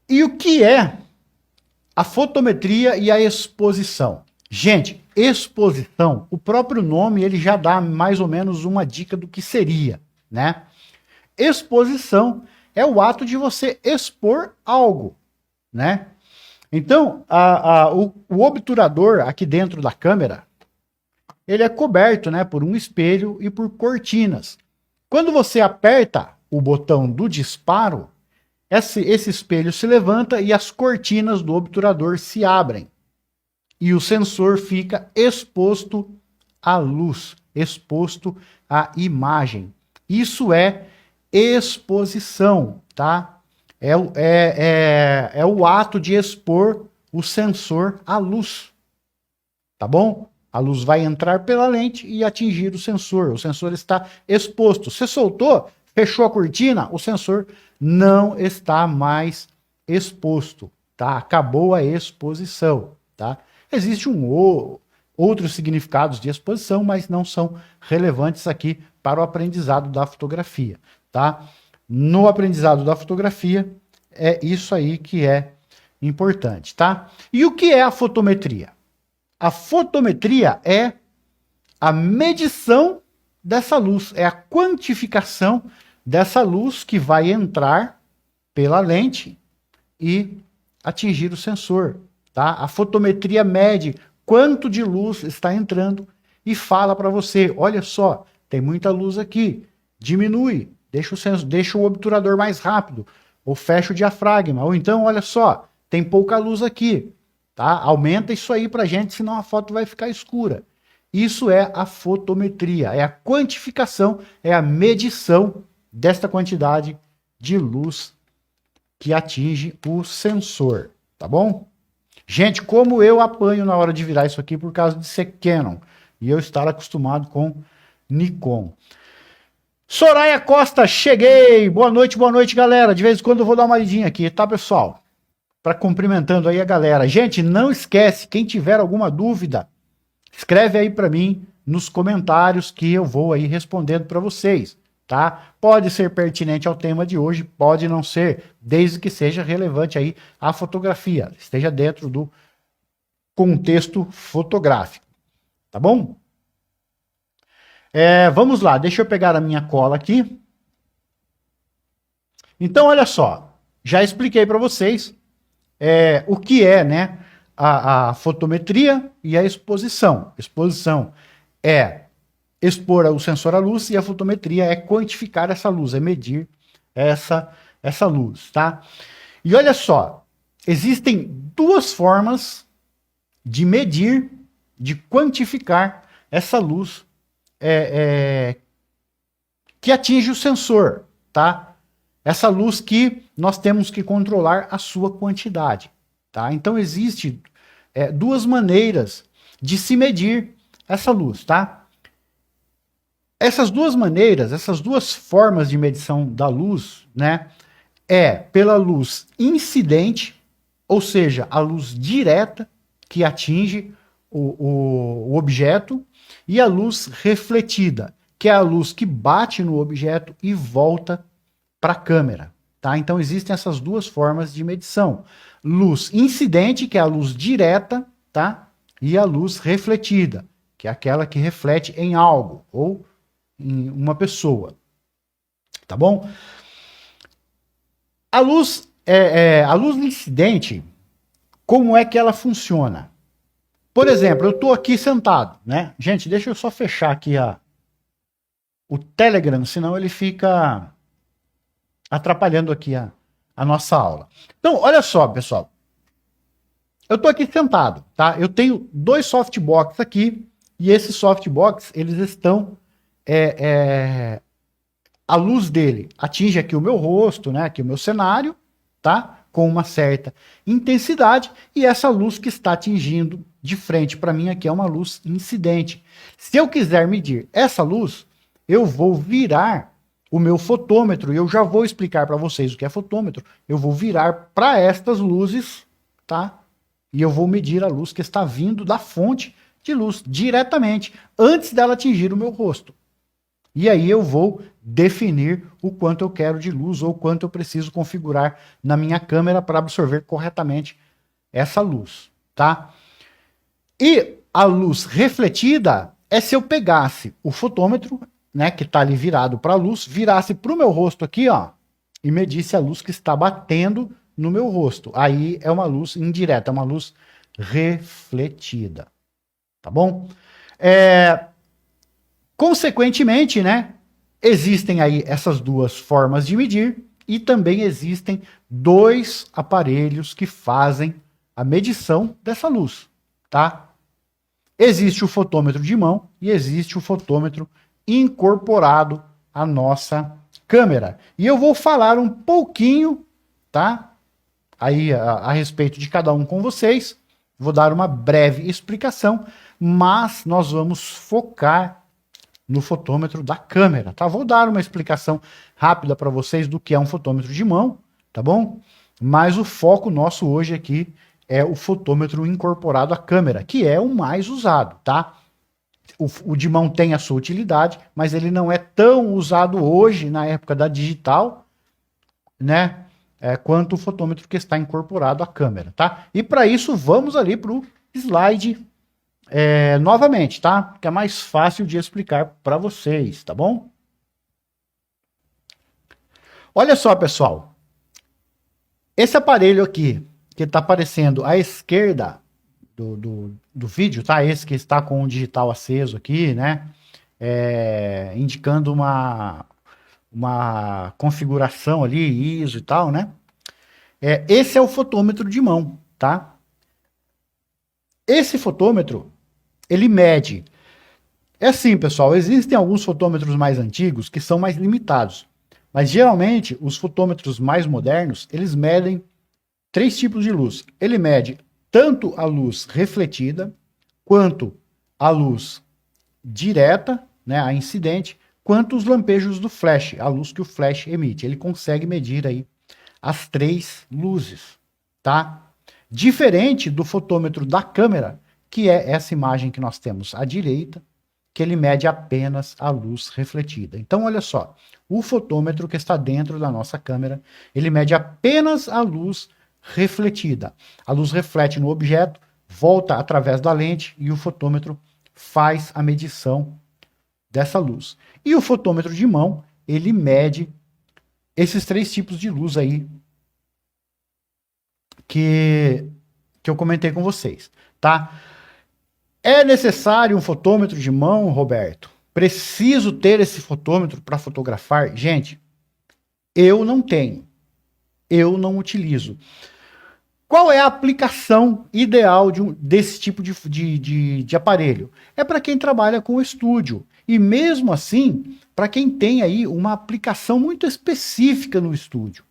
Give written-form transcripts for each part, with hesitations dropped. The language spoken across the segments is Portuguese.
E o que é a fotometria e a exposição? Gente, exposição, o próprio nome ele já dá mais ou menos uma dica do que seria, né? Exposição é o ato de você expor algo, né? Então, o obturador aqui dentro da câmera, ele é coberto, né, por um espelho e por cortinas. Quando você aperta o botão do disparo, esse espelho se levanta e as cortinas do obturador se abrem. E o sensor fica exposto à luz, exposto à imagem. Isso é exposição, tá? É o ato de expor o sensor à luz, tá bom? A luz vai entrar pela lente e atingir o sensor está exposto. Você soltou, fechou a cortina, o sensor não está mais exposto, tá? Acabou a exposição, tá? Existe outros significados de exposição, mas não são relevantes aqui para o aprendizado da fotografia, tá? No aprendizado da fotografia, é isso aí que é importante, tá? E o que é a fotometria? A fotometria é a medição dessa luz, é a quantificação dessa luz que vai entrar pela lente e atingir o sensor, tá? A fotometria mede quanto de luz está entrando e fala para você, olha só, tem muita luz aqui, diminui, deixa o obturador mais rápido, ou fecha o diafragma, ou então, olha só, tem pouca luz aqui, tá? Aumenta isso aí pra gente, senão a foto vai ficar escura. Isso é a fotometria, é a quantificação, é a medição desta quantidade de luz que atinge o sensor, tá bom? Gente, como eu apanho na hora de virar isso aqui por causa de ser Canon e eu estar acostumado com Nikon. Soraya Costa, cheguei! Boa noite, galera. De vez em quando eu vou dar uma lidinha aqui, tá, pessoal? Para cumprimentando aí a galera. Gente, não esquece, quem tiver alguma dúvida, escreve aí para mim nos comentários que eu vou aí respondendo para vocês, tá? Pode ser pertinente ao tema de hoje, pode não ser, desde que seja relevante aí à fotografia, esteja dentro do contexto fotográfico, tá bom? Vamos lá, deixa eu pegar a minha cola aqui. Então, olha só, já expliquei para vocês o que é, né, a fotometria e a exposição. Exposição é expor o sensor à luz e a fotometria é quantificar essa luz, é medir essa luz, tá? E olha só, existem duas formas de medir, de quantificar essa luz que atinge o sensor, tá? Essa luz que nós temos que controlar a sua quantidade, tá? Então existe duas maneiras de se medir essa luz, tá? Essas duas maneiras, essas duas formas de medição da luz, né, pela luz incidente, ou seja, a luz direta que atinge o objeto, e a luz refletida, que é a luz que bate no objeto e volta para a câmera, tá? Então existem essas duas formas de medição. Luz incidente, que é a luz direta, tá? E a luz refletida, que é aquela que reflete em algo ou em uma pessoa, tá bom? A luz incidente, como é que ela funciona? Por exemplo, eu estou aqui sentado, né? Gente, deixa eu só fechar aqui o Telegram, senão ele fica atrapalhando aqui a nossa aula. Então, olha só, pessoal. Eu estou aqui sentado, tá? Eu tenho dois softbox aqui, e esses softbox, eles estão... a luz dele atinge aqui o meu rosto, né? Aqui o meu cenário, tá? Com uma certa intensidade, e essa luz que está atingindo de frente para mim aqui é uma luz incidente. Se eu quiser medir essa luz, eu vou virar o meu fotômetro, e eu já vou explicar para vocês o que é fotômetro. Eu vou virar para estas luzes, tá? E eu vou medir a luz que está vindo da fonte de luz diretamente, antes dela atingir o meu rosto. E aí eu vou definir o quanto eu quero de luz ou quanto eu preciso configurar na minha câmera para absorver corretamente essa luz, tá? E a luz refletida é se eu pegasse o fotômetro, né, que está ali virado para a luz, virasse para o meu rosto aqui, ó, e medisse a luz que está batendo no meu rosto. Aí é uma luz indireta, é uma luz refletida, tá bom? Consequentemente, né, existem aí essas duas formas de medir e também existem dois aparelhos que fazem a medição dessa luz, tá? Existe o fotômetro de mão e existe o fotômetro incorporado à nossa câmera. E eu vou falar um pouquinho, tá? Aí a respeito de cada um com vocês. Vou dar uma breve explicação, mas nós vamos focar no fotômetro da câmera, tá? Vou dar uma explicação rápida para vocês do que é um fotômetro de mão, tá bom? Mas o foco nosso hoje aqui é o fotômetro incorporado à câmera, que é o mais usado, tá? O de mão tem a sua utilidade, mas ele não é tão usado hoje, na época da digital, né? Quanto o fotômetro que está incorporado à câmera, tá? E para isso, vamos ali para o slide novamente, tá? Que é mais fácil de explicar para vocês, tá bom? Olha só, pessoal. Esse aparelho aqui, que está aparecendo à esquerda do vídeo, tá? Esse que está com o digital aceso aqui, né? Indicando uma configuração ali, ISO e tal, né? Esse é o fotômetro de mão, tá? Esse fotômetro, ele mede. É assim, pessoal, existem alguns fotômetros mais antigos que são mais limitados, mas geralmente os fotômetros mais modernos, eles medem 3 tipos de luz. Ele mede tanto a luz refletida, quanto a luz direta, né, a incidente, quanto os lampejos do flash, a luz que o flash emite. Ele consegue medir aí as 3 luzes, tá? Diferente do fotômetro da câmera, que é essa imagem que nós temos à direita, que ele mede apenas a luz refletida. Então, olha só, o fotômetro que está dentro da nossa câmera, ele mede apenas a luz refletida. A luz reflete no objeto, volta através da lente e o fotômetro faz a medição dessa luz. E o fotômetro de mão, ele mede esses 3 tipos de luz aí que eu comentei com vocês, tá? É necessário um fotômetro de mão, Roberto? Preciso ter esse fotômetro para fotografar? Gente, eu não tenho. Eu não utilizo. Qual é a aplicação ideal desse tipo de aparelho? É para quem trabalha com estúdio. E mesmo assim, para quem tem aí uma aplicação muito específica no estúdio,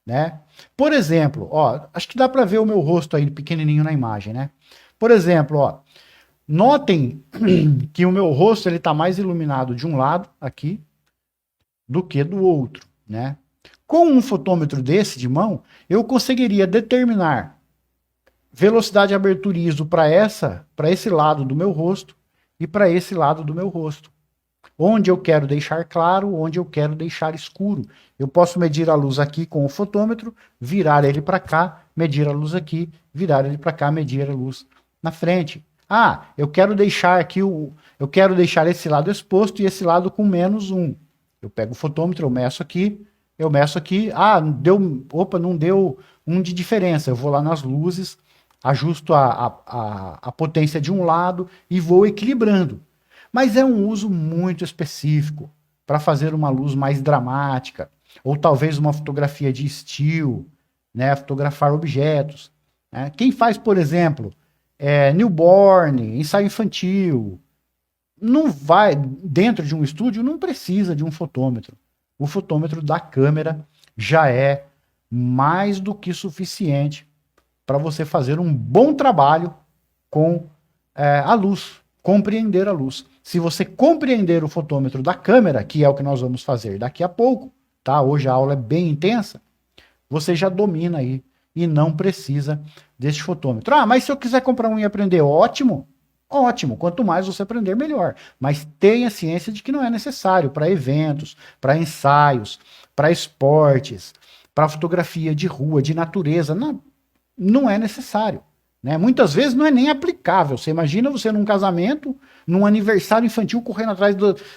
né? Por exemplo, ó, acho que dá para ver o meu rosto aí pequenininho na imagem, né? Por exemplo, ó, notem que o meu rosto ele está mais iluminado de um lado aqui do que do outro, né? Com um fotômetro desse de mão, eu conseguiria determinar velocidade de abertura ISO para esse lado do meu rosto e para esse lado do meu rosto. Onde eu quero deixar claro, onde eu quero deixar escuro. Eu posso medir a luz aqui com o fotômetro, virar ele para cá, medir a luz aqui, virar ele para cá, medir a luz na frente. Ah, eu quero deixar aqui eu quero deixar esse lado exposto e esse lado com -1. Eu pego o fotômetro, eu meço aqui, ah, não deu 1 de diferença. Eu vou lá nas luzes, ajusto a potência de um lado e vou equilibrando. Mas é um uso muito específico para fazer uma luz mais dramática, ou talvez uma fotografia de estilo, né, fotografar objetos. Né? Quem faz, por exemplo, newborn, ensaio infantil, não vai, dentro de um estúdio, não precisa de um fotômetro. O fotômetro da câmera já é mais do que suficiente para você fazer um bom trabalho com a luz, compreender a luz. Se você compreender o fotômetro da câmera, que é o que nós vamos fazer daqui a pouco, tá? Hoje a aula é bem intensa, você já domina aí e não precisa deste fotômetro. Ah, mas se eu quiser comprar um e aprender, ótimo, ótimo, quanto mais você aprender, melhor. Mas tenha ciência de que não é necessário para eventos, para ensaios, para esportes, para fotografia de rua, de natureza. Não, não é necessário. Né? Muitas vezes não é nem aplicável. Você imagina você num casamento, num aniversário infantil, correndo atrás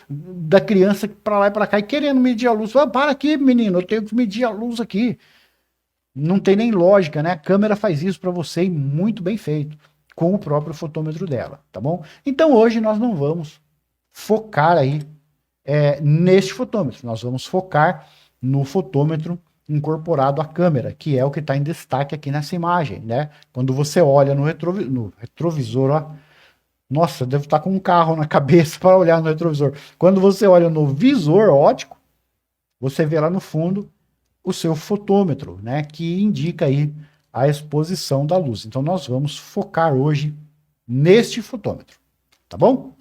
da criança para lá e para cá e querendo medir a luz. Para aqui, menino, eu tenho que medir a luz aqui. Não tem nem lógica, né? A câmera faz isso para você e muito bem feito, com o próprio fotômetro dela, tá bom? Então hoje nós não vamos focar aí neste fotômetro, nós vamos focar no fotômetro incorporado à câmera, que é o que está em destaque aqui nessa imagem, né? Quando você olha no retrovisor, ó, nossa, devo estar com um carro na cabeça para olhar no retrovisor. Quando você olha no visor óptico, você vê lá no fundo o seu fotômetro, né, que indica aí a exposição da luz. Então nós vamos focar hoje neste fotômetro, tá bom?